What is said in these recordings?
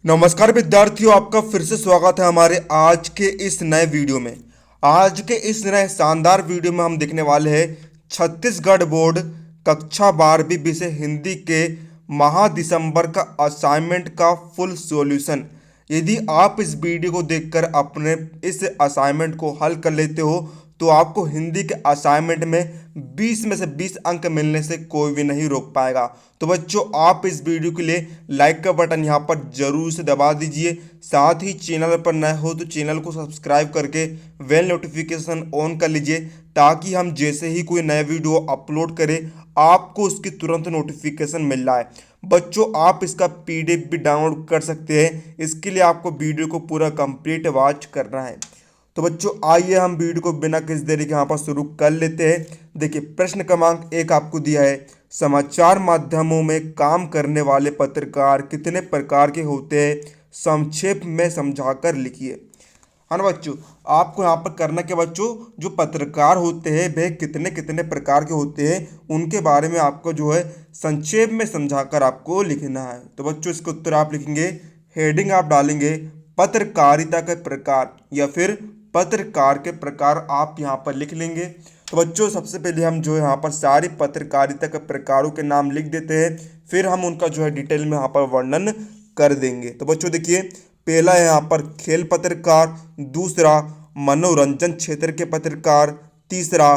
नमस्कार विद्यार्थियों, आपका फिर से स्वागत है हमारे आज के इस नए वीडियो में। आज के इस नए शानदार वीडियो में हम देखने वाले हैं छत्तीसगढ़ बोर्ड कक्षा 12वीं विषय हिंदी के माह दिसंबर का असाइनमेंट का फुल सॉल्यूशन। यदि आप इस वीडियो को देखकर अपने इस असाइनमेंट को हल कर लेते हो तो आपको हिंदी के असाइनमेंट में 20 में से 20 अंक मिलने से कोई भी नहीं रोक पाएगा। तो बच्चों, आप इस वीडियो के लिए लाइक का बटन यहाँ पर जरूर से दबा दीजिए। साथ ही चैनल पर नए हो तो चैनल को सब्सक्राइब करके बेल नोटिफिकेशन ऑन कर लीजिए, ताकि हम जैसे ही कोई नया वीडियो अपलोड करें आपको उसकी तुरंत नोटिफिकेशन मिल रहा है। बच्चों, आप इसका पीडीएफ भी डाउनलोड कर सकते हैं। इसके लिए आपको वीडियो को पूरा कंप्लीट वॉच करना है। तो बच्चों, आइए हम वीडियो को बिना किसी देरी के यहाँ पर शुरू कर लेते हैं। देखिए, प्रश्न क्रमांक 1 आपको दिया है, समाचार माध्यमों में काम करने वाले पत्रकार कितने प्रकार के होते हैं, संक्षेप में समझाकर लिखिए। है ना बच्चों, आपको यहाँ पर करना क्या बच्चों, जो पत्रकार होते हैं वह कितने कितने प्रकार के होते हैं उनके बारे में आपको जो है संक्षेप में समझाकर आपको लिखना है। तो बच्चों, इसका उत्तर आप लिखेंगे, हेडिंग आप डालेंगे पत्रकारिता के प्रकार या फिर पत्रकार के प्रकार आप यहाँ पर लिख लेंगे। तो बच्चों, सबसे पहले हम जो है यहाँ पर सारी पत्रकारिता के प्रकारों के नाम लिख देते हैं, फिर हम उनका जो है डिटेल में यहाँ पर वर्णन कर देंगे। तो बच्चों देखिए, पहला है यहाँ पर खेल पत्रकार, दूसरा मनोरंजन क्षेत्र के पत्रकार, तीसरा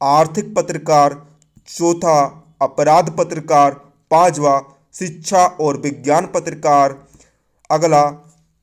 आर्थिक पत्रकार, चौथा अपराध पत्रकार, पांचवा शिक्षा और विज्ञान पत्रकार, अगला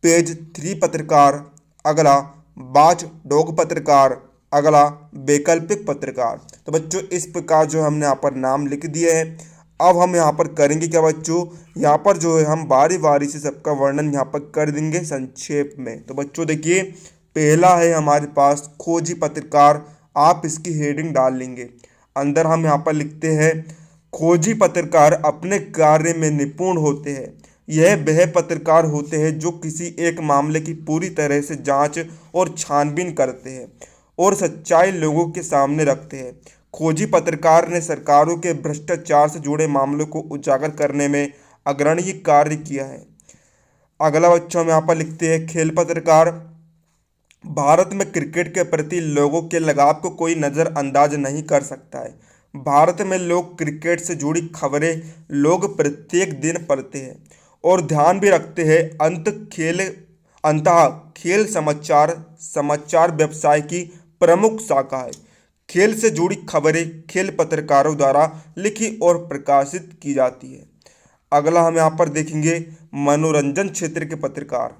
पेज 3 पत्रकार, अगला बाज डॉग पत्रकार, अगला वैकल्पिक पत्रकार। तो बच्चों, इस प्रकार जो हमने यहाँ पर नाम लिख दिए हैं। अब हम यहाँ पर करेंगे क्या बच्चों, यहाँ पर जो है हम बारी बारी से सबका वर्णन यहाँ पर कर देंगे संक्षेप में। तो बच्चों देखिए, पहला है हमारे पास खोजी पत्रकार। आप इसकी हेडिंग डाल लेंगे। अंदर हम यहाँ पर लिखते हैं, खोजी पत्रकार अपने कार्य में निपुण होते हैं। यह वह पत्रकार होते हैं जो किसी एक मामले की पूरी तरह से जांच और छानबीन करते हैं और सच्चाई लोगों के सामने रखते हैं। खोजी पत्रकार ने सरकारों के भ्रष्टाचार से जुड़े मामलों को उजागर करने में अग्रणी कार्य किया है। अगला बच्चों हम यहाँ पर लिखते हैं खेल पत्रकार। भारत में क्रिकेट के प्रति लोगों के लगाव को कोई नज़रअंदाज नहीं कर सकता है। भारत में लोग क्रिकेट से जुड़ी खबरें लोग प्रत्येक दिन पढ़ते हैं और ध्यान भी रखते हैं। अंतः खेल समाचार व्यवसाय की प्रमुख शाखा है। खेल से जुड़ी खबरें खेल पत्रकारों द्वारा लिखी और प्रकाशित की जाती है। अगला हम यहाँ पर देखेंगे मनोरंजन क्षेत्र के पत्रकार।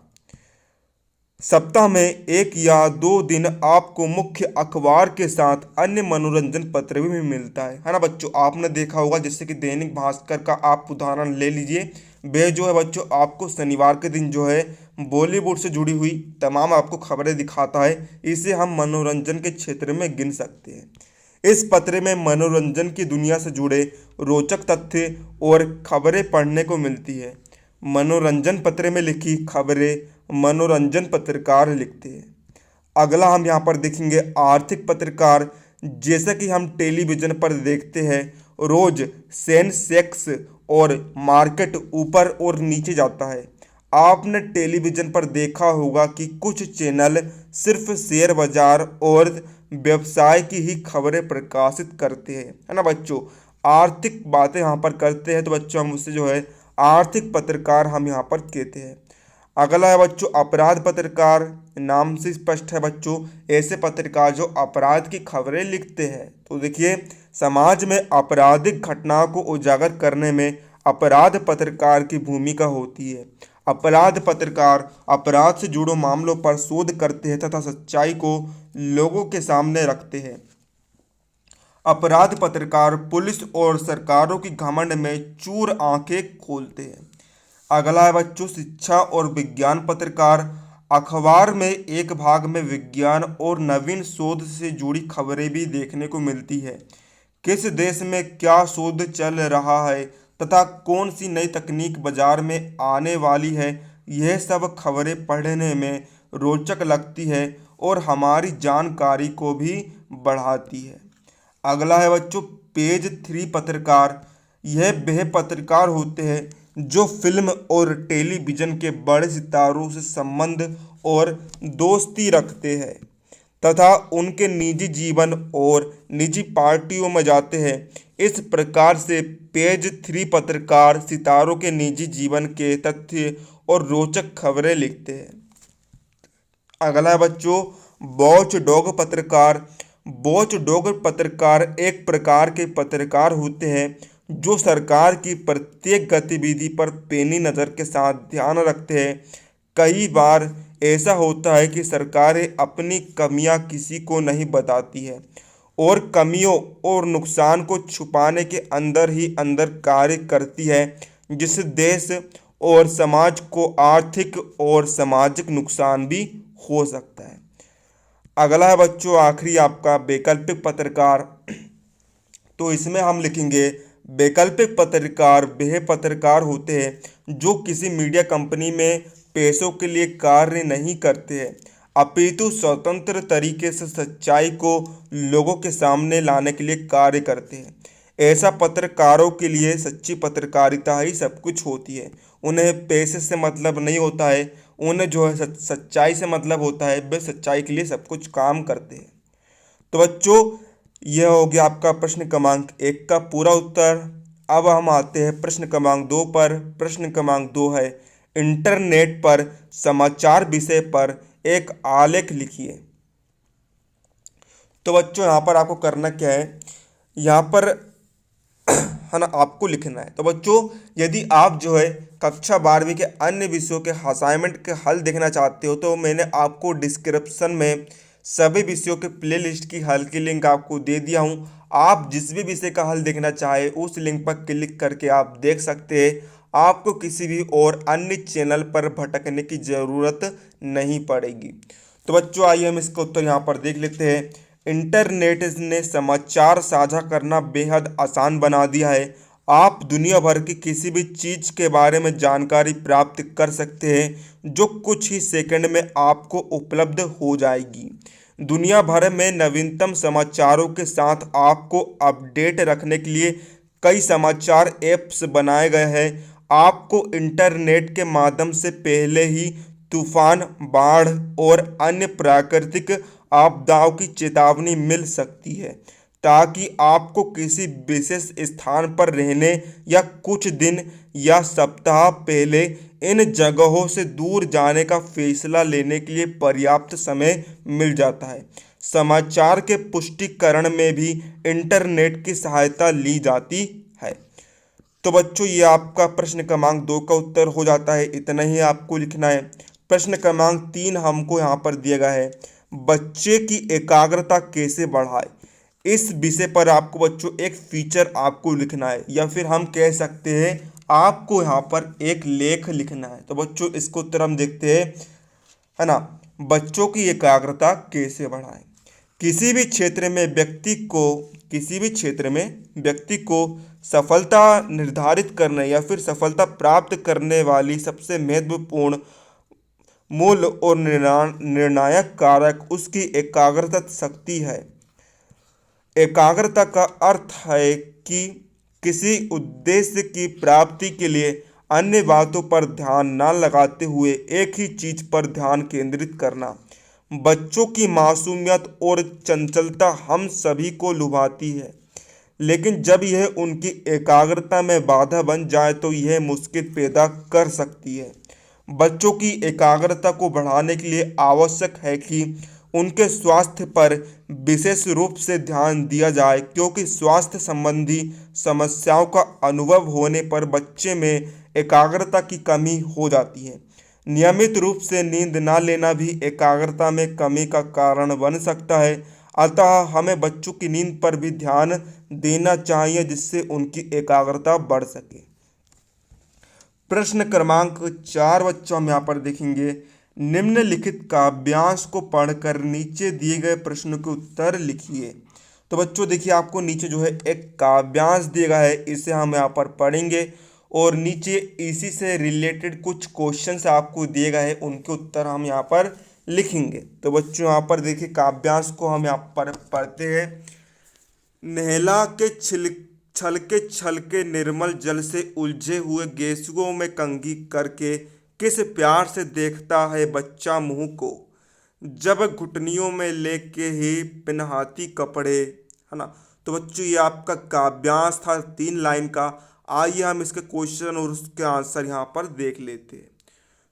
सप्ताह में 1 या 2 दिन आपको मुख्य अखबार के साथ अन्य मनोरंजन पत्र भी मिलता है ना बच्चों। आपने देखा होगा, जैसे कि दैनिक भास्कर का आप उदाहरण ले लीजिए। वे जो है बच्चों आपको शनिवार के दिन जो है बॉलीवुड से जुड़ी हुई तमाम आपको खबरें दिखाता है। इसे हम मनोरंजन के क्षेत्र में गिन सकते हैं। इस पत्र में मनोरंजन की दुनिया से जुड़े रोचक तथ्य और खबरें पढ़ने को मिलती है। मनोरंजन पत्र में लिखी खबरें मनोरंजन पत्रकार लिखते हैं। अगला हम यहाँ पर देखेंगे आर्थिक पत्रकार। जैसा कि हम टेलीविज़न पर देखते हैं, रोज सेंसेक्स और मार्केट ऊपर और नीचे जाता है। आपने टेलीविज़न पर देखा होगा कि कुछ चैनल सिर्फ शेयर बाजार और व्यवसाय की ही खबरें प्रकाशित करते हैं, है ना बच्चों। आर्थिक बातें यहाँ पर करते हैं, तो बच्चों हम उससे जो है आर्थिक पत्रकार हम यहाँ पर कहते हैं। अगला है बच्चों अपराध पत्रकार। नाम से स्पष्ट है बच्चों, ऐसे पत्रकार जो अपराध की खबरें लिखते हैं। तो देखिए, समाज में आपराधिक घटनाओं को उजागर करने में अपराध पत्रकार की भूमिका होती है। अपराध पत्रकार अपराध से जुड़े मामलों पर शोध करते हैं तथा सच्चाई को लोगों के सामने रखते हैं। अपराध पत्रकार पुलिस और सरकारों की घमंड में चूर आंखें खोलते हैं। अगला है बच्चों शिक्षा और विज्ञान पत्रकार। अखबार में एक भाग में विज्ञान और नवीन शोध से जुड़ी खबरें भी देखने को मिलती है। किस देश में क्या शोध चल रहा है तथा कौन सी नई तकनीक बाजार में आने वाली है, यह सब खबरें पढ़ने में रोचक लगती है और हमारी जानकारी को भी बढ़ाती है। अगला है बच्चों पेज 3 पत्रकार। यह वह पत्रकार होते हैं जो फिल्म और टेलीविज़न के बड़े सितारों से संबंध और दोस्ती रखते हैं तथा उनके निजी जीवन और निजी पार्टियों में जाते हैं। इस प्रकार से पेज 3 पत्रकार सितारों के निजी जीवन के तथ्य और रोचक खबरें लिखते हैं। अगला है बच्चों वॉच डॉग पत्रकार। वॉच डॉग पत्रकार एक प्रकार के पत्रकार होते हैं जो सरकार की प्रत्येक गतिविधि पर पैनी नज़र के साथ ध्यान रखते हैं। कई बार ऐसा होता है कि सरकारें अपनी कमियां किसी को नहीं बताती है और कमियों और नुकसान को छुपाने के अंदर ही अंदर कार्य करती है, जिससे देश और समाज को आर्थिक और सामाजिक नुकसान भी हो सकता है। अगला है बच्चों आखिरी आपका वैकल्पिक पत्रकार। तो इसमें हम लिखेंगे वैकल्पिक पत्रकार वह पत्रकार होते हैं जो किसी मीडिया कंपनी में पैसों के लिए कार्य नहीं करते हैं, अपितु स्वतंत्र तरीके से सच्चाई को लोगों के सामने लाने के लिए कार्य करते हैं। ऐसा पत्रकारों के लिए सच्ची पत्रकारिता ही सब कुछ होती है। उन्हें पैसे से मतलब नहीं होता है, उन्हें जो है सच्चाई से मतलब होता है। वे सच्चाई के लिए सब कुछ काम करते हैं। तो बच्चों यह हो गया आपका प्रश्न क्रमांक 1 का पूरा उत्तर। अब हम आते हैं प्रश्न क्रमांक 2 पर। प्रश्न क्रमांक 2 है इंटरनेट पर समाचार विषय पर एक आलेख लिखिए। तो बच्चों यहाँ पर आपको करना क्या है, यहाँ पर है ना आपको लिखना है। तो बच्चों यदि आप जो है कक्षा 12वीं के अन्य विषयों के असाइनमेंट के हल देखना चाहते हो तो मैंने आपको डिस्क्रिप्शन में सभी विषयों के प्लेलिस्ट की हल की लिंक आपको दे दिया हूँ। आप जिस भी विषय का हल देखना चाहे उस लिंक पर क्लिक करके आप देख सकते हैं। आपको किसी भी और अन्य चैनल पर भटकने की ज़रूरत नहीं पड़ेगी। तो बच्चों आइए हम इसका उत्तर यहाँ पर देख लेते हैं। इंटरनेट ने समाचार साझा करना बेहद आसान बना दिया है। आप दुनिया भर की किसी भी चीज़ के बारे में जानकारी प्राप्त कर सकते हैं जो कुछ ही सेकंड में आपको उपलब्ध हो जाएगी। दुनिया भर में नवीनतम समाचारों के साथ आपको अपडेट रखने के लिए कई समाचार ऐप्स बनाए गए हैं। आपको इंटरनेट के माध्यम से पहले ही तूफान, बाढ़ और अन्य प्राकृतिक आपदाओं की चेतावनी मिल सकती है ताकि आपको किसी विशेष स्थान पर रहने या कुछ दिन या सप्ताह पहले इन जगहों से दूर जाने का फैसला लेने के लिए पर्याप्त समय मिल जाता है। समाचार के पुष्टिकरण में भी इंटरनेट की सहायता ली जाती है। तो बच्चों ये आपका प्रश्न क्रमांक 2 का उत्तर हो जाता है। इतना ही आपको लिखना है। प्रश्न क्रमांक 3 हमको यहाँ पर दिया गया है बच्चे की एकाग्रता कैसे बढ़ाए। इस विषय पर आपको बच्चों एक फीचर आपको लिखना है या फिर हम कह सकते हैं आपको यहाँ पर एक लेख लिखना है। तो बच्चों इसको उत्तर हम देखते हैं, है ना। बच्चों की एकाग्रता कैसे बढ़ाएं। किसी भी क्षेत्र में व्यक्ति को सफलता निर्धारित करने या फिर सफलता प्राप्त करने वाली सबसे महत्वपूर्ण मूल और निर्णायक कारक उसकी एकाग्रता शक्ति है। एकाग्रता का अर्थ है कि किसी उद्देश्य की प्राप्ति के लिए अन्य बातों पर ध्यान न लगाते हुए एक ही चीज पर ध्यान केंद्रित करना। बच्चों की मासूमियत और चंचलता हम सभी को लुभाती है, लेकिन जब यह उनकी एकाग्रता में बाधा बन जाए तो यह मुश्किल पैदा कर सकती है। बच्चों की एकाग्रता को बढ़ाने के लिए आवश्यक है कि उनके स्वास्थ्य पर विशेष रूप से ध्यान दिया जाए, क्योंकि स्वास्थ्य संबंधी समस्याओं का अनुभव होने पर बच्चे में एकाग्रता की कमी हो जाती है। नियमित रूप से नींद न लेना भी एकाग्रता में कमी का कारण बन सकता है, अतः हमें बच्चों की नींद पर भी ध्यान देना चाहिए जिससे उनकी एकाग्रता बढ़ सके। प्रश्न क्रमांक 4 बच्चों हम यहाँ पर देखेंगे निम्नलिखित काव्यांश को पढ़कर नीचे दिए गए प्रश्नों के उत्तर लिखिए। तो बच्चों देखिए आपको नीचे जो है एक काव्यांश दिया गया है, इसे हम यहाँ पर पढ़ेंगे और नीचे इसी से रिलेटेड कुछ क्वेश्चंस आपको दिए गए हैं, उनके उत्तर हम यहाँ पर लिखेंगे। तो बच्चों यहाँ पर देखिए काव्यांश को हम यहाँ पर पढ़ते हैं। नहला के छलके निर्मल जल से उलझे हुए गेसुओं में कंघी करके किस प्यार से देखता है बच्चा मुंह को, जब घुटनियों में लेके ही पिनहाती कपड़े, है ना। तो बच्चों ये आपका काव्यांश था 3 लाइन का। आइए हम इसके क्वेश्चन और उसके आंसर यहाँ पर देख लेते हैं।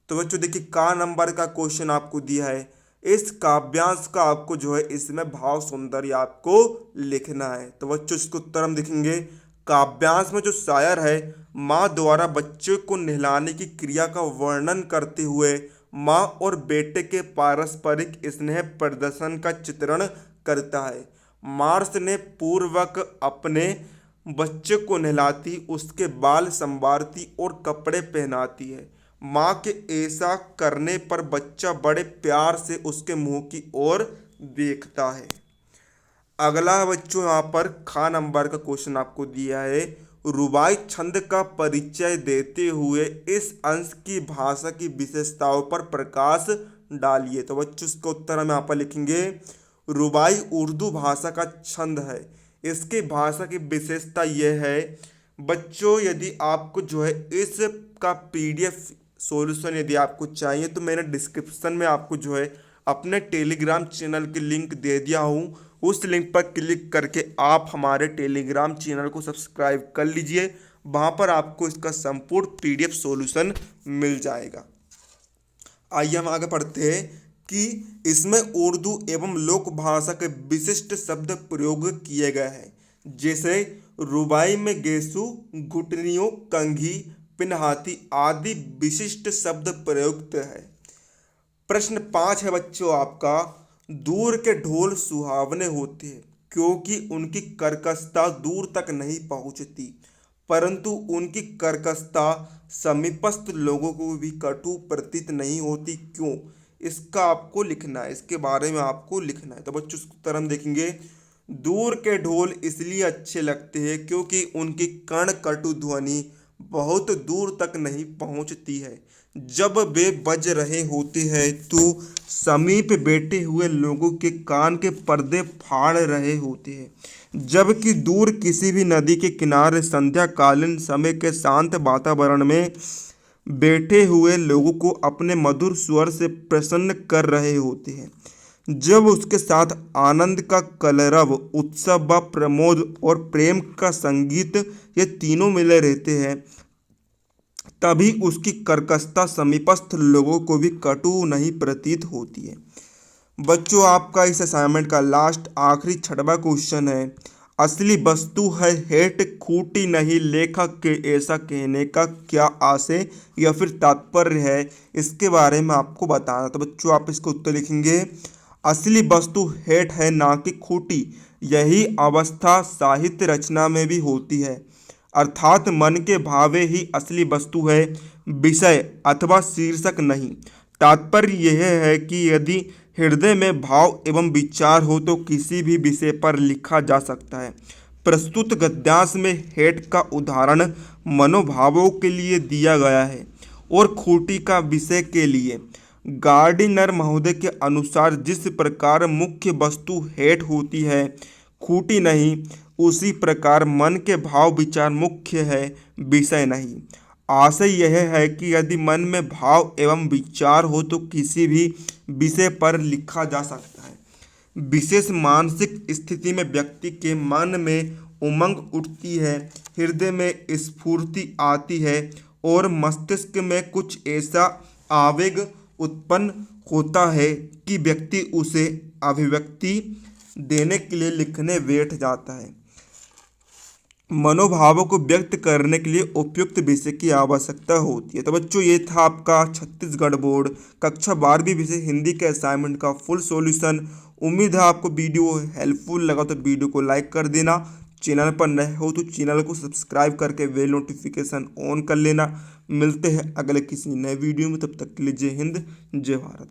तो बच्चों देखिए का नंबर का क्वेश्चन आपको दिया है। इस काव्यांश का आपको जो है इसमें भाव सौंदर्य आपको लिखना है। तो बच्चों इसको उत्तर हम देखेंगे। काव्यांश में जो शायर है माँ द्वारा बच्चे को नहलाने की क्रिया का वर्णन करते हुए माँ और बेटे के पारस्परिक स्नेह प्रदर्शन का चित्रण करता है। मार्स ने पूर्वक अपने बच्चे को नहलाती, उसके बाल संवारती और कपड़े पहनाती है। माँ के ऐसा करने पर बच्चा बड़े प्यार से उसके मुंह की ओर देखता है। अगला बच्चों यहाँ पर खा नंबर का क्वेश्चन आपको दिया है। रुबाई छंद का परिचय देते हुए इस अंश की भाषा की विशेषताओं पर प्रकाश डालिए। तो बच्चों इसका उत्तर हम यहाँ पर लिखेंगे। रुबाई उर्दू भाषा का छंद है। इसकी भाषा की विशेषता यह है बच्चों, यदि आपको जो है इसका PDF सॉल्यूशन यदि आपको चाहिए तो मैंने डिस्क्रिप्शन में आपको जो है अपने टेलीग्राम चैनल की लिंक दे दिया हूँ। उस लिंक पर क्लिक करके आप हमारे टेलीग्राम चैनल को सब्सक्राइब कर लीजिए। वहाँ पर आपको इसका संपूर्ण PDF सॉल्यूशन मिल जाएगा। आइए हम आगे पढ़ते हैं कि इसमें उर्दू एवं लोक भाषा के विशिष्ट शब्द प्रयोग किए गए हैं। जैसे रुबाई में गेसु, घुटनियों, कंघी, पिनहाती आदि विशिष्ट शब्द प्रयुक्त है। प्रश्न 5 है बच्चों आपका। दूर के ढोल सुहावने होते हैं क्योंकि उनकी कर्कशता दूर तक नहीं पहुंचती, परंतु उनकी कर्कशता समीपस्थ लोगों को भी कटु प्रतीत नहीं होती। क्यों? इसका आपको लिखना है, इसके बारे में आपको लिखना है। तो बच्चों उसका उत्तर हम देखेंगे। दूर के ढोल इसलिए अच्छे लगते हैं क्योंकि उनकी कण कटु ध्वनि बहुत दूर तक नहीं पहुंचती है। जब वे बज रहे होते हैं तो समीप बैठे हुए लोगों के कान के पर्दे फाड़ रहे होते हैं, जबकि दूर किसी भी नदी के किनारे संध्याकालीन समय के शांत वातावरण में बैठे हुए लोगों को अपने मधुर स्वर से प्रसन्न कर रहे होते हैं। जब उसके साथ आनंद का कलरव, उत्सव व प्रमोद और प्रेम का संगीत ये तीनों मिले रहते हैं, तभी उसकी कर्कशता समीपस्थ लोगों को भी कटु नहीं प्रतीत होती है। बच्चों आपका इस असाइनमेंट का लास्ट आखिरी 6वां क्वेश्चन है। असली वस्तु है हेठ, खूटी नहीं। लेखक के ऐसा कहने का क्या आशय या फिर तात्पर्य है, इसके बारे में आपको बताना। तो बच्चों आप इसको उत्तर लिखेंगे। असली वस्तु हेठ है ना कि खूटी। यही अवस्था साहित्य रचना में भी होती है, अर्थात मन के भावे ही असली वस्तु है, विषय अथवा शीर्षक नहीं। तात्पर्य यह है कि यदि हृदय में भाव एवं विचार हो तो किसी भी विषय पर लिखा जा सकता है। प्रस्तुत गद्यांश में हेठ का उदाहरण मनोभावों के लिए दिया गया है और खूटी का विषय के लिए। गार्डिनर महोदय के अनुसार जिस प्रकार मुख्य वस्तु हेठ होती है, खूटी नहीं, उसी प्रकार मन के भाव विचार मुख्य है, विषय नहीं। आशय यह है कि यदि मन में भाव एवं विचार हो तो किसी भी विषय पर लिखा जा सकता है। विशेष मानसिक स्थिति में व्यक्ति के मन में उमंग उठती है, हृदय में स्फूर्ति आती है और मस्तिष्क में कुछ ऐसा आवेग उत्पन्न होता है कि व्यक्ति उसे अभिव्यक्ति देने के लिए लिखने बैठ जाता है। मनोभावों को व्यक्त करने के लिए उपयुक्त विषय की आवश्यकता होती है। तो बच्चों ये था आपका छत्तीसगढ़ बोर्ड कक्षा 12वीं विषय हिंदी के असाइनमेंट का फुल सॉल्यूशन। उम्मीद है आपको वीडियो हेल्पफुल लगा तो वीडियो को लाइक कर देना। चैनल पर नए हो तो चैनल को सब्सक्राइब करके बेल नोटिफिकेशन ऑन कर लेना। मिलते हैं अगले किसी नए वीडियो में, तब तक के लिए जय हिंद जय भारत।